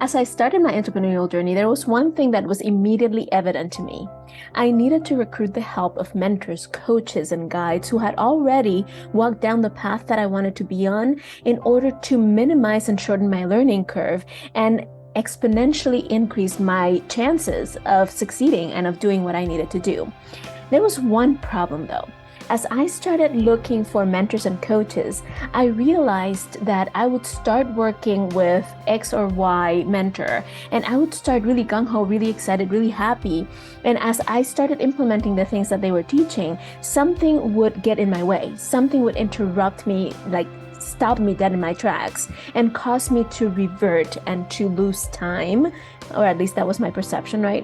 As I started my entrepreneurial journey, there was one thing that was immediately evident to me. I needed to recruit the help of mentors, coaches, and guides who had already walked down the path that I wanted to be on in order to minimize and shorten my learning curve and exponentially increase my chances of succeeding and of doing what I needed to do. There was one problem though. As I started looking for mentors and coaches, I realized that I would start working with X or Y mentor and I would start really gung-ho, really excited, really happy. And as I started implementing the things that they were teaching, something would get in my way. Something would interrupt me, like stop me dead in my tracks and cause me to revert and to lose time, or at least that was my perception, right?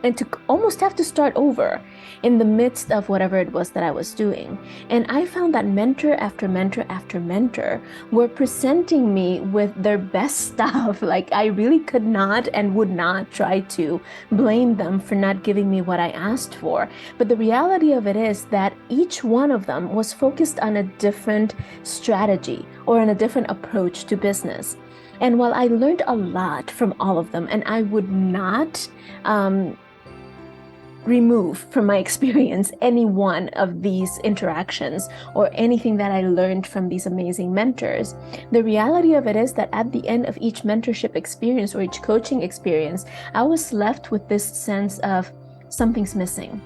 And to almost have to start over in the midst of whatever it was that I was doing. And I found that mentor after mentor after mentor were presenting me with their best stuff. Like I really could not and would not try to blame them for not giving me what I asked for. But the reality of it is that each one of them was focused on a different strategy or on a different approach to business. And while I learned a lot from all of them, and I would not remove from my experience any one of these interactions or anything that I learned from these amazing mentors. The reality of it is that at the end of each mentorship experience or each coaching experience, I was left with this sense of something's missing.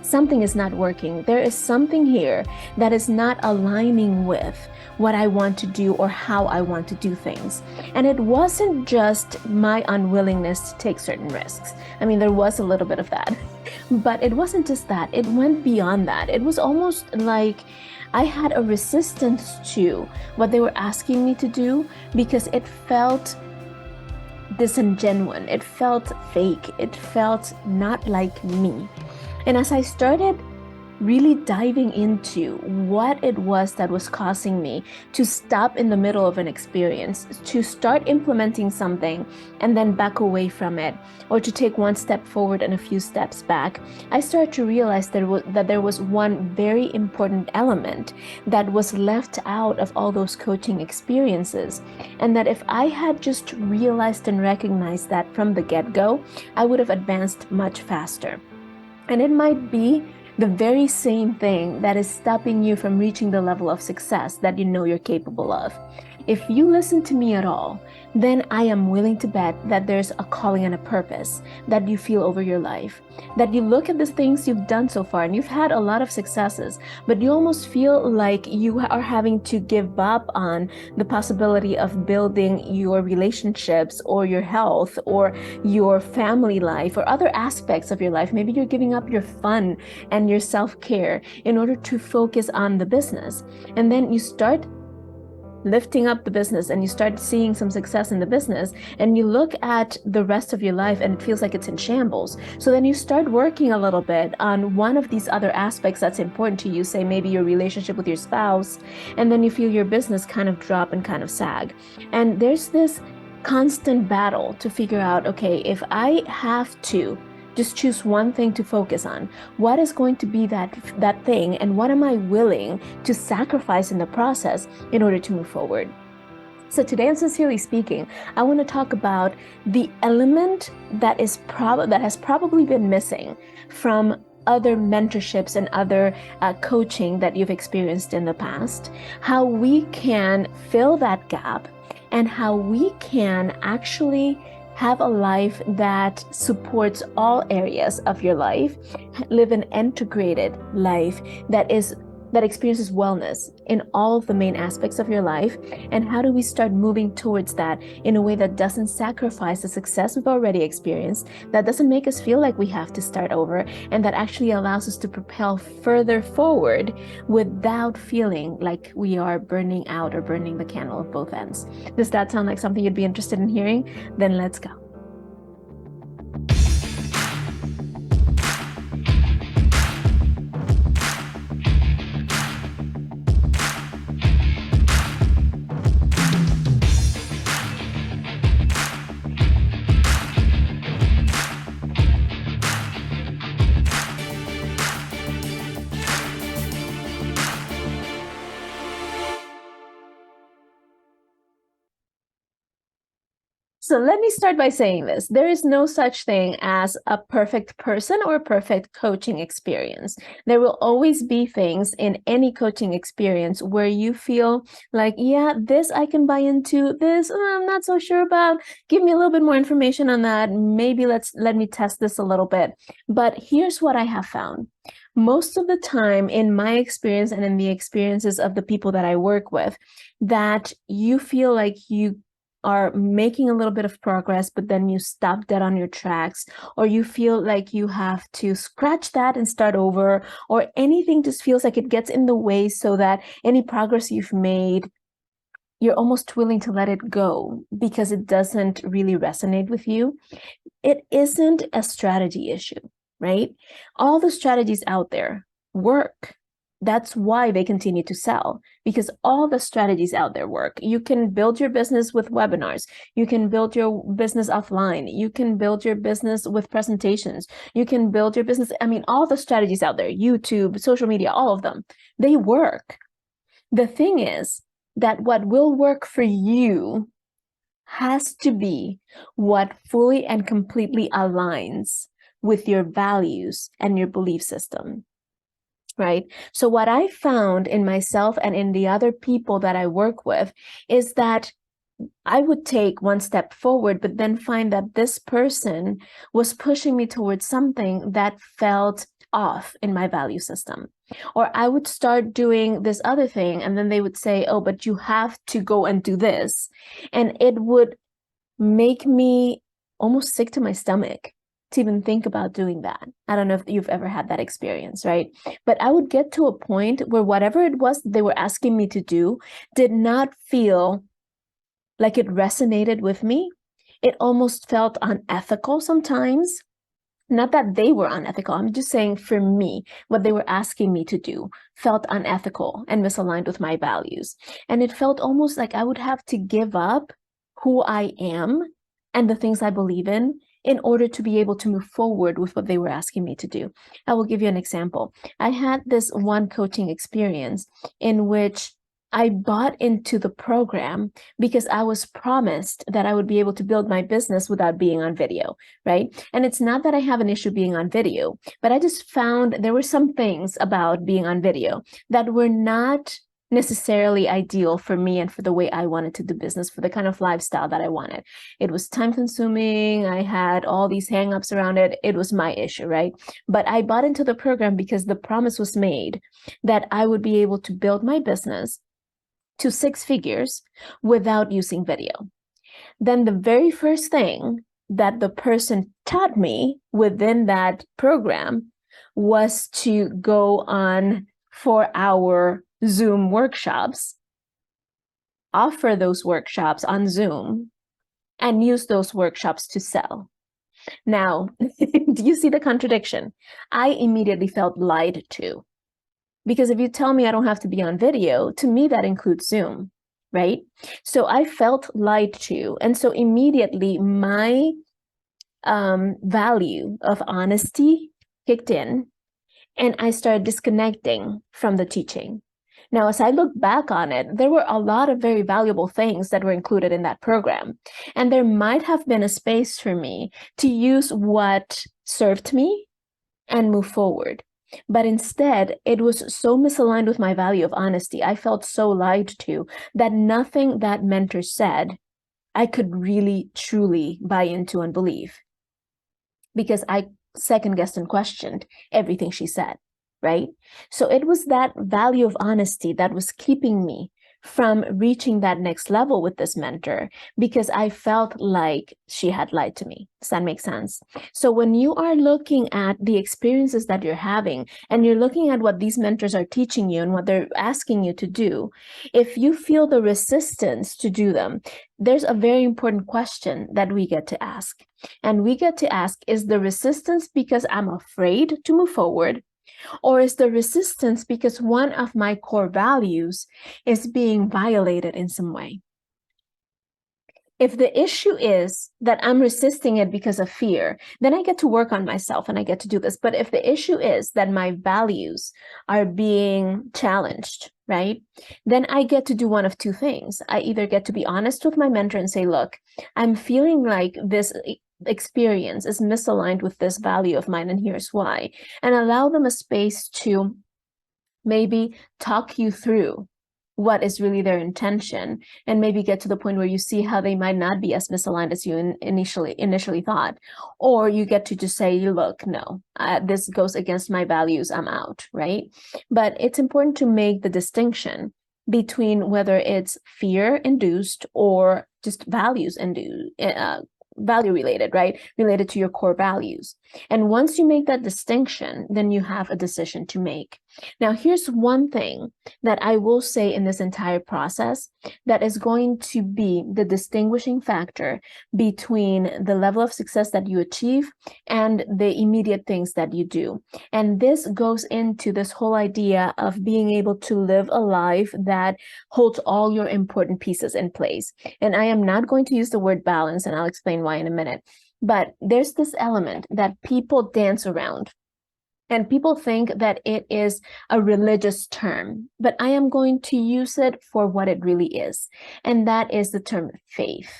Something is not working. There is something here that is not aligning with what I want to do or how I want to do things. And it wasn't just my unwillingness to take certain risks. I mean, there was a little bit of that, but it wasn't just that. It went beyond that. It was almost like I had a resistance to what they were asking me to do because it felt disingenuous. It felt fake. It felt not like me. And as I started really diving into what it was that was causing me to stop in the middle of an experience, to start implementing something and then back away from it, or to take one step forward and a few steps back, I started to realize that there was one very important element that was left out of all those coaching experiences. And that if I had just realized and recognized that from the get-go, I would have advanced much faster. And it might be the very same thing that is stopping you from reaching the level of success that you know you're capable of. If you listen to me at all, then I am willing to bet that there's a calling and a purpose that you feel over your life. That you look at the things you've done so far and you've had a lot of successes, but you almost feel like you are having to give up on the possibility of building your relationships or your health or your family life or other aspects of your life. Maybe you're giving up your fun and your self-care in order to focus on the business. And then you start lifting up the business and you start seeing some success in the business and you look at the rest of your life and it feels like it's in shambles. So then you start working a little bit on one of these other aspects that's important to you, say maybe your relationship with your spouse, and then you feel your business kind of drop and kind of sag. And there's this constant battle to figure out, okay, if I have to just choose one thing to focus on, what is going to be that thing, and what am I willing to sacrifice in the process in order to move forward? So today, on Sincerely Speaking, I want to talk about the element that has probably been missing from other mentorships and other coaching that you've experienced in the past, how we can fill that gap, and how we can actually have a life that supports all areas of your life, live an integrated life that experiences wellness in all of the main aspects of your life. And how do we start moving towards that in a way that doesn't sacrifice the success we've already experienced, that doesn't make us feel like we have to start over, and that actually allows us to propel further forward without feeling like we are burning out or burning the candle at both ends. Does that sound like something you'd be interested in hearing? Then let's go. So let me start by saying this. There is no such thing as a perfect person or a perfect coaching experience. There will always be things in any coaching experience where you feel like, yeah, this I can buy into, this I'm not so sure about. Give me a little bit more information on that. Maybe let me test this a little bit. But here's what I have found. Most of the time in my experience and in the experiences of the people that I work with, that you feel like you are making a little bit of progress, but then you stop dead on your tracks, or you feel like you have to scratch that and start over, or anything just feels like it gets in the way so that any progress you've made, you're almost willing to let it go because it doesn't really resonate with you. It isn't a strategy issue, right? All the strategies out there work. That's why they continue to sell, because all the strategies out there work. You can build your business with webinars. You can build your business offline. You can build your business with presentations. You can build your business. I mean, all the strategies out there, YouTube, social media, all of them, they work. The thing is that what will work for you has to be what fully and completely aligns with your values and your belief system. Right? So what I found in myself and in the other people that I work with is that I would take one step forward, but then find that this person was pushing me towards something that felt off in my value system. Or I would start doing this other thing, and then they would say, oh, but you have to go and do this. And it would make me almost sick to my stomach to even think about doing that. I don't know if you've ever had that experience, right? But I would get to a point where whatever it was they were asking me to do did not feel like it resonated with me. It almost felt unethical sometimes. Not that they were unethical. I'm just saying for me, what they were asking me to do felt unethical and misaligned with my values. And it felt almost like I would have to give up who I am and the things I believe in order to be able to move forward with what they were asking me to do. I will give you an example. I had this one coaching experience in which I bought into the program because I was promised that I would be able to build my business without being on video, right? And it's not that I have an issue being on video, but I just found there were some things about being on video that were not necessarily ideal for me and for the way I wanted to do business, for the kind of lifestyle that I wanted. It was time consuming. I had all these hangups around it. It was my issue, right? But I bought into the program because the promise was made that I would be able to build my business to 6 figures without using video. Then the very first thing that the person taught me within that program was to go on 4-hour Zoom workshops, offer those workshops on Zoom, and use those workshops to sell. Now, do you see the contradiction? I immediately felt lied to. Because if you tell me I don't have to be on video, to me, that includes Zoom, right? So I felt lied to. And so immediately my value of honesty kicked in, and I started disconnecting from the teaching. Now, as I look back on it, there were a lot of very valuable things that were included in that program. And there might have been a space for me to use what served me and move forward. But instead, it was so misaligned with my value of honesty. I felt so lied to that nothing that mentor said I could really, truly buy into and believe, because I second guessed and questioned everything she said, right? So it was that value of honesty that was keeping me from reaching that next level with this mentor, because I felt like she had lied to me. Does that make sense? So when you are looking at the experiences that you're having and you're looking at what these mentors are teaching you and what they're asking you to do, if you feel the resistance to do them, there's a very important question that we get to ask. And we get to ask, is the resistance because I'm afraid to move forward? Or is the resistance because one of my core values is being violated in some way? If the issue is that I'm resisting it because of fear, then I get to work on myself and I get to do this. But if the issue is that my values are being challenged, right, then I get to do one of two things. I either get to be honest with my mentor and say, look, I'm feeling like this experience is misaligned with this value of mine, and here's why, and allow them a space to maybe talk you through what is really their intention, and maybe get to the point where you see how they might not be as misaligned as you initially thought. Or you get to just say, look, no, this goes against my values, I'm out, right? But it's important to make the distinction between whether it's fear induced or just values induced, value related, right? Related to your core values. And once you make that distinction, then you have a decision to make. Now, here's one thing that I will say in this entire process that is going to be the distinguishing factor between the level of success that you achieve and the immediate things that you do. And this goes into this whole idea of being able to live a life that holds all your important pieces in place. And I am not going to use the word balance, and I'll explain why in a minute. But there's this element that people dance around, and people think that it is a religious term, but I am going to use it for what it really is. And that is the term faith.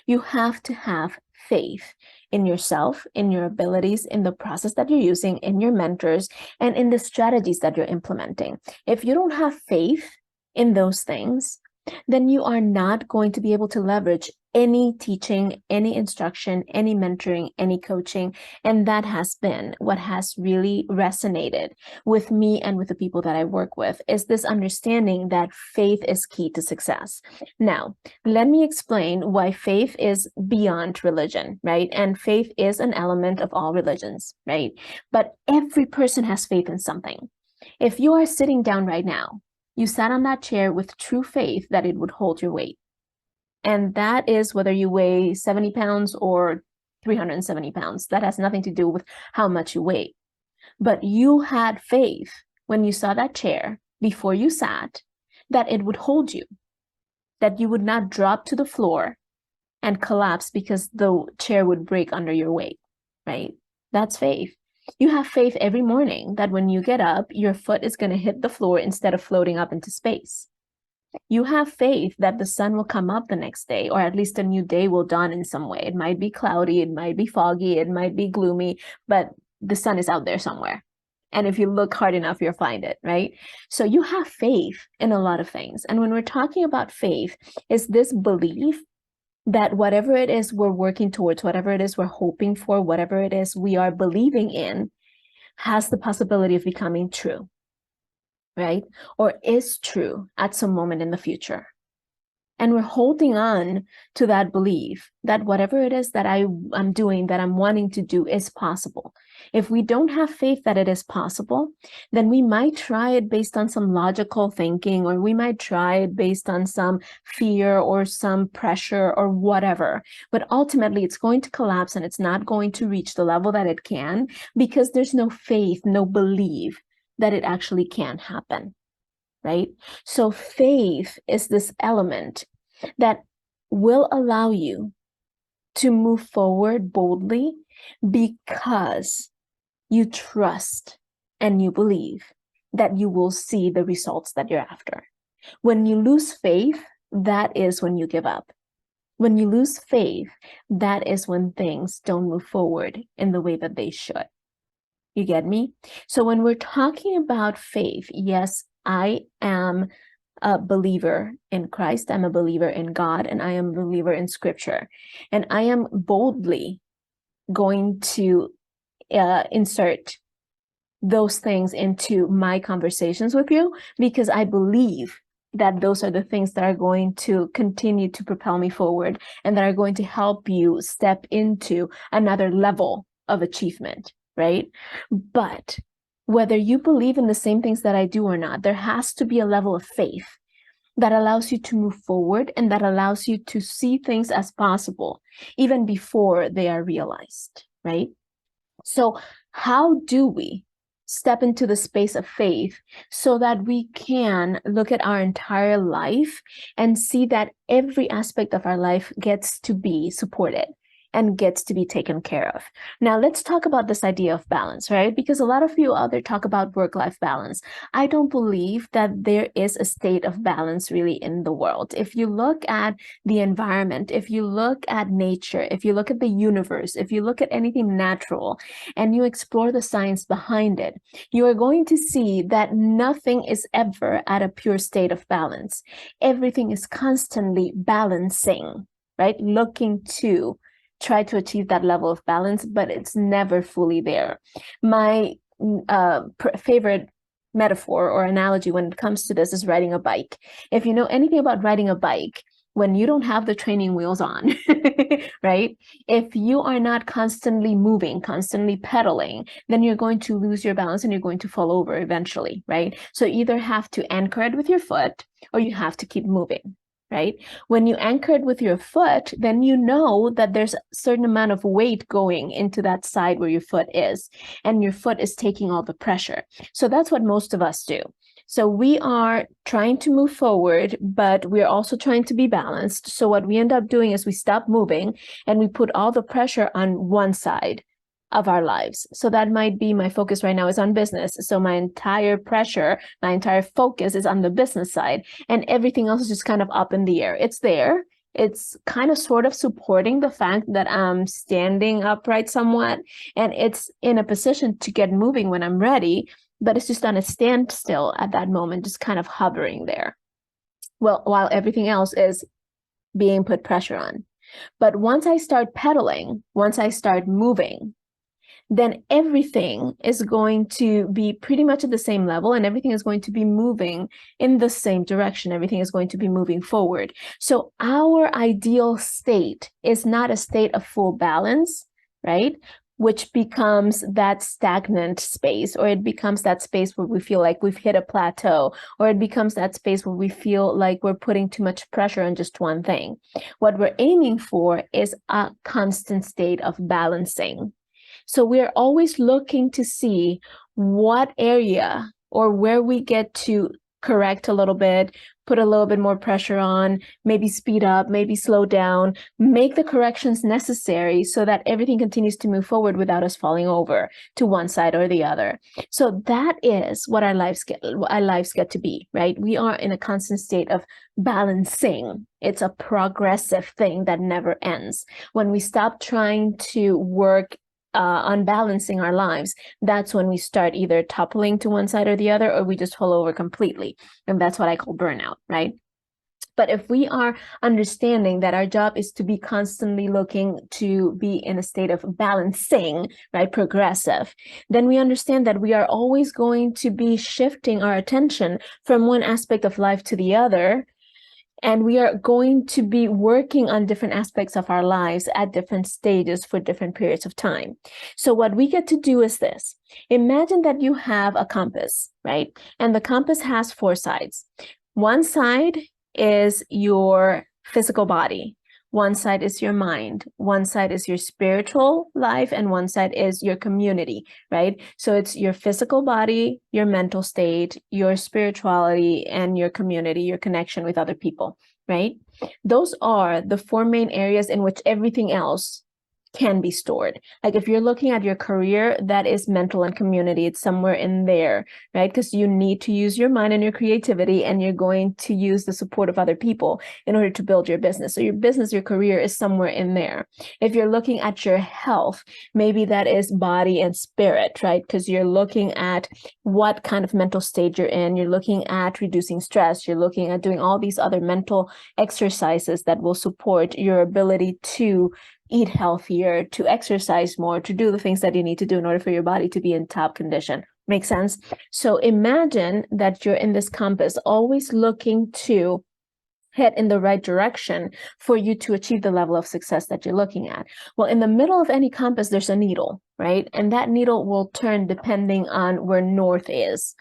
You have to have faith in yourself, in your abilities, in the process that you're using, in your mentors, and in the strategies that you're implementing. If you don't have faith in those things, then you are not going to be able to leverage any teaching, any instruction, any mentoring, any coaching. And that has been what has really resonated with me and with the people that I work with, is this understanding that faith is key to success. Now, let me explain why faith is beyond religion, right? And faith is an element of all religions, right? But every person has faith in something. If you are sitting down right now, you sat on that chair with true faith that it would hold your weight. And that is whether you weigh 70 pounds or 370 pounds. That has nothing to do with how much you weigh. But you had faith when you saw that chair before you sat that it would hold you, that you would not drop to the floor and collapse because the chair would break under your weight, right? That's faith. You have faith every morning that when you get up, your foot is going to hit the floor instead of floating up into space. You have faith that the sun will come up the next day, or at least a new day will dawn in some way. It might be cloudy, it might be foggy, it might be gloomy, but the sun is out there somewhere. And if you look hard enough, you'll find it, right? So you have faith in a lot of things. And when we're talking about faith, is this belief that whatever it is we're working towards, whatever it is we're hoping for, whatever it is we are believing in, has the possibility of becoming true, right? Or is true at some moment in the future. And we're holding on to that belief that whatever it is that I'm doing, that I'm wanting to do, is possible. If we don't have faith that it is possible, then we might try it based on some logical thinking, or we might try it based on some fear or some pressure or whatever. But ultimately, it's going to collapse and it's not going to reach the level that it can, because there's no faith, no belief that it actually can happen, right? So faith is this element that will allow you to move forward boldly because you trust and you believe that you will see the results that you're after. When you lose faith, that is when you give up. When you lose faith, that is when things don't move forward in the way that they should. You get me? So when we're talking about faith, yes, I am a believer in Christ, I'm a believer in God, and I am a believer in Scripture. And I am boldly going to insert those things into my conversations with you, because I believe that those are the things that are going to continue to propel me forward and that are going to help you step into another level of achievement, right? But whether you believe in the same things that I do or not, there has to be a level of faith that allows you to move forward and that allows you to see things as possible even before they are realized, right? So how do we step into the space of faith so that we can look at our entire life and see that every aspect of our life gets to be supported and gets to be taken care of. Now, let's talk about this idea of balance, right? Because a lot of you out there talk about work-life balance. I don't believe that there is a state of balance really in the world. If you look at the environment, if you look at nature, if you look at the universe, if you look at anything natural and you explore the science behind it, you are going to see that nothing is ever at a pure state of balance. Everything is constantly balancing, right? Looking to try to achieve that level of balance, but it's never fully there. My favorite metaphor or analogy when it comes to this is riding a bike. If you know anything about riding a bike, when you don't have the training wheels on, right? If you are not constantly moving, constantly pedaling, then you're going to lose your balance and you're going to fall over eventually, right? So you either have to anchor it with your foot or you have to keep moving. Right? When you anchor it with your foot, then you know that there's a certain amount of weight going into that side where your foot is, and your foot is taking all the pressure. So that's what most of us do. So we are trying to move forward, but we're also trying to be balanced. So what we end up doing is we stop moving and we put all the pressure on one side of our lives. So that might be my focus right now is on business. So my entire pressure, my entire focus is on the business side, and everything else is just kind of up in the air. It's there. It's kind of sort of supporting the fact that I'm standing upright somewhat, and it's in a position to get moving when I'm ready, but it's just on a standstill at that moment, just kind of hovering there. Well, while everything else is being put pressure on. But once I start pedaling, once I start moving, then everything is going to be pretty much at the same level, and everything is going to be moving in the same direction. Everything is going to be moving forward. So our ideal state is not a state of full balance, right? Which becomes that stagnant space, or it becomes that space where we feel like we've hit a plateau, or it becomes that space where we feel like we're putting too much pressure on just one thing. What we're aiming for is a constant state of balancing. So we're always looking to see what area or where we get to correct a little bit, put a little bit more pressure on, maybe speed up, maybe slow down, make the corrections necessary so that everything continues to move forward without us falling over to one side or the other. So that is what our lives get to be, right? We are in a constant state of balancing. It's a progressive thing that never ends. When we stop trying to work on balancing our lives, that's when we start either toppling to one side or the other, or we just fall over completely. And that's what I call burnout, right? But if we are understanding that our job is to be constantly looking to be in a state of balancing, right, progressive, then we understand that we are always going to be shifting our attention from one aspect of life to the other. And we are going to be working on different aspects of our lives at different stages for different periods of time. So what we get to do is this. Imagine that you have a compass, right? And the compass has four sides. One side is your physical body. One side is your mind, one side is your spiritual life, and one side is your community, right? So it's your physical body, your mental state, your spirituality, and your community, your connection with other people, right? Those are the four main areas in which everything else can be stored. Like if you're looking at your career, that is mental and community. It's somewhere in there, right? Because you need to use your mind and your creativity, and you're going to use the support of other people in order to build your business. So your business, your career is somewhere in there. If you're looking at your health, maybe that is body and spirit, right? Because you're looking at what kind of mental state you're in. You're looking at reducing stress. You're looking at doing all these other mental exercises that will support your ability to eat healthier, to exercise more, to do the things that you need to do in order for your body to be in top condition. Make sense? So imagine that you're in this compass, always looking to head in the right direction for you to achieve the level of success that you're looking at. Well, in the middle of any compass, there's a needle, right? And that needle will turn depending on where north is.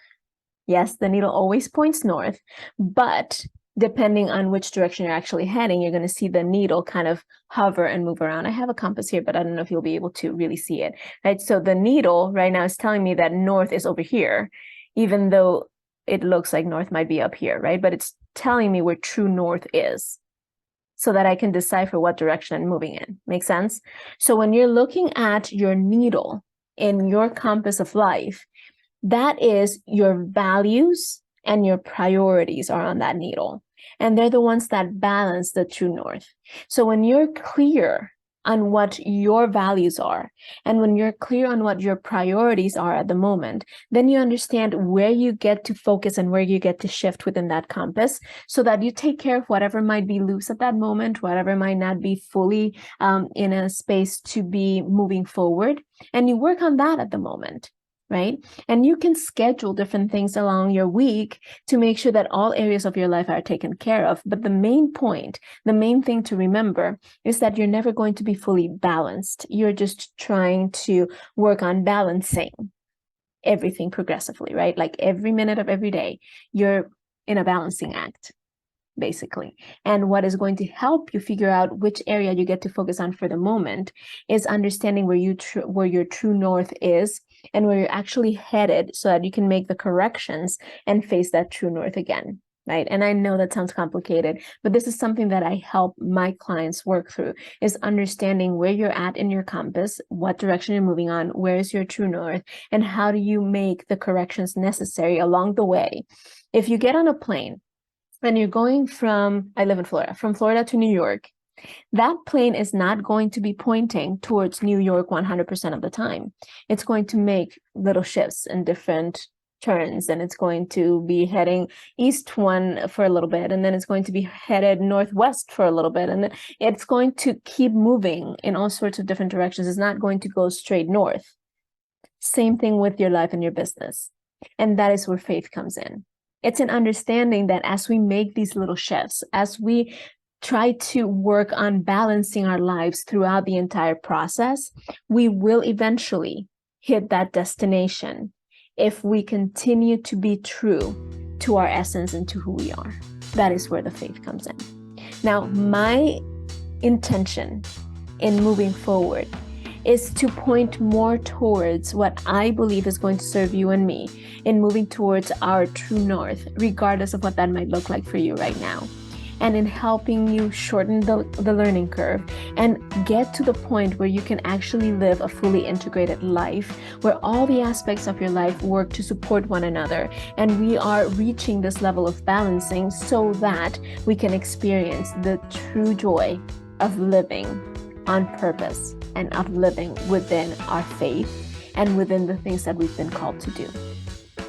Yes, the needle always points north, but depending on which direction you're actually heading, you're going to see the needle kind of hover and move around. I have a compass here, but I don't know if you'll be able to really see it, right? So the needle right now is telling me that north is over here, even though it looks like north might be up here, right? But it's telling me where true north is so that I can decipher what direction I'm moving in. Make sense? So when you're looking at your needle in your compass of life, that is your values and your priorities are on that needle. And they're the ones that balance the true north. So when you're clear on what your values are, and when you're clear on what your priorities are at the moment, then you understand where you get to focus and where you get to shift within that compass so that you take care of whatever might be loose at that moment, whatever might not be fully in a space to be moving forward. And you work on that at the moment. Right? And you can schedule different things along your week to make sure that all areas of your life are taken care of. But the main point, the main thing to remember is that you're never going to be fully balanced. You're just trying to work on balancing everything progressively, right? Like every minute of every day, you're in a balancing act, basically. And what is going to help you figure out which area you get to focus on for the moment is understanding where your true north is and where you're actually headed so that you can make the corrections and face that true north again, right? And I know that sounds complicated, but this is something that I help my clients work through, is understanding where you're at in your compass, what direction you're moving on, where is your true north, and how do you make the corrections necessary along the way. If you get on a plane and you're going I live in Florida, from Florida to New York, that plane is not going to be pointing towards New York 100% of the time. It's going to make little shifts and different turns, and it's going to be heading east one for a little bit, and then it's going to be headed northwest for a little bit, and then it's going to keep moving in all sorts of different directions. It's not going to go straight north. Same thing with your life and your business. And that is where faith comes in. It's an understanding that as we make these little shifts, as we try to work on balancing our lives throughout the entire process, we will eventually hit that destination if we continue to be true to our essence and to who we are. That is where the faith comes in. Now, my intention in moving forward is to point more towards what I believe is going to serve you and me in moving towards our true north, regardless of what that might look like for you right now. And in helping you shorten the learning curve and get to the point where you can actually live a fully integrated life, where all the aspects of your life work to support one another. And we are reaching this level of balancing so that we can experience the true joy of living on purpose and of living within our faith and within the things that we've been called to do.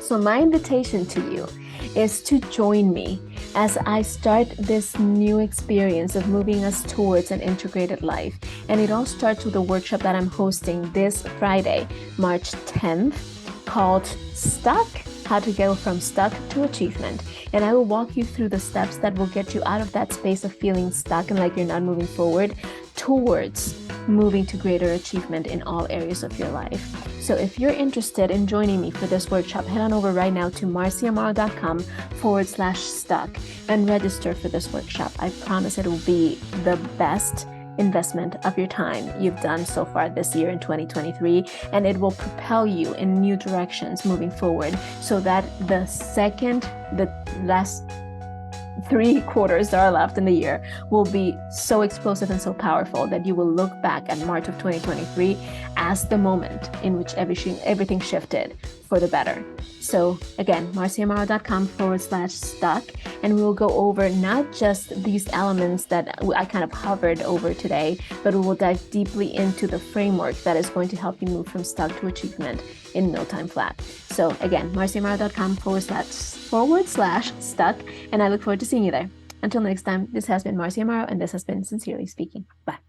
So my invitation to you is to join me as I start this new experience of moving us towards an integrated life. And it all starts with a workshop that I'm hosting this Friday, March 10th, called Stuck: How to Go from Stuck to Achievement. And I will walk you through the steps that will get you out of that space of feeling stuck and like you're not moving forward towards moving to greater achievement in all areas of your life. So if you're interested in joining me for this workshop, head on over right now to marciamaro.com/stuck and register for this workshop. I promise it will be the best investment of your time you've done so far this year in 2023, and it will propel you in new directions moving forward so that the last 3 quarters that are left in the year will be so explosive and so powerful that you will look back at March of 2023 as the moment in which everything shifted for the better. So again, marciamaro.com/stuck, and we will go over not just these elements that I kind of hovered over today, but we will dive deeply into the framework that is going to help you move from stuck to achievement in no time flat. So again, marciamaro.com/stuck, and I look forward to seeing you there. Until next time, this has been Marcia Amaro, and this has been Sincerely Speaking. Bye.